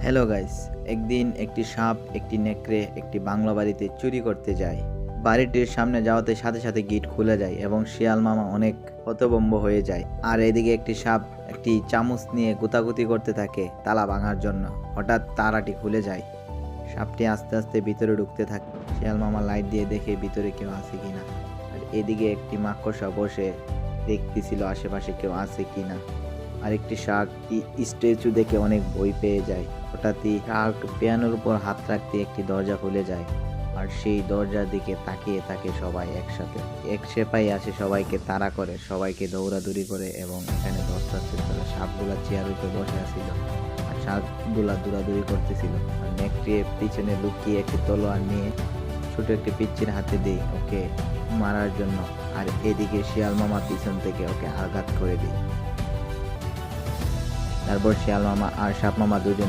Hello guys, একদিন একটি সাপ একটি নেকড়ে একটি বাংলো বাড়িতে চুরি করতে যায়। বাড়িটির সামনে যাওয়াতে সাথে সাথে গেট খুলে যায় এবং শিয়াল মামা অনেক হতভম্ব হয়ে যায়। আর এদিকে একটি সাপ একটি চামচ নিয়ে গুতাগুতি করতে থাকে তালা ভাঙার জন্য। হঠাৎ তালাটি খুলে যায়, সাপটি আস্তে আস্তে ভিতরে ঢুকতে থাকে। শিয়াল মামা লাইট দিয়ে দেখে ভিতরে কেউ আছে কিনা। আর এদিকে একটি মাকড়সা বসে দেখতেছিল আশেপাশে কেউ আছে কিনা। আর একটি শার্ক স্ট্যাচু দেখে অনেক ভয় পেয়ে যায়। হঠাৎই শার্ক পিয়ানোর উপর হাত রাখতে একটি দরজা খুলে যায়, আর সেই দরজার দিকে তাকিয়ে থাকে সবাই একসাথে। এক সেপাই আসে সবাইকে তাড়া করে, সবাইকে দৌড়াদৌড়ি করে এবং এখানে দশটা সাপগুলা চেয়ারের উপরে বসে আছিল আর শার্কগুলা দৌড়াদৌড়ি করতেছিল। আর নেকড়ে পিছনে লুকিয়ে একটি তলোয়ার নিয়ে ছোট একটি পিচ্চির হাতে দেয় ওকে মারার জন্য। আর এদিকে শিয়াল মামা পিছন থেকে ওকে আঘাত করে দেয়। তারপর শিয়াল মামা আর সাপ মামা দুজন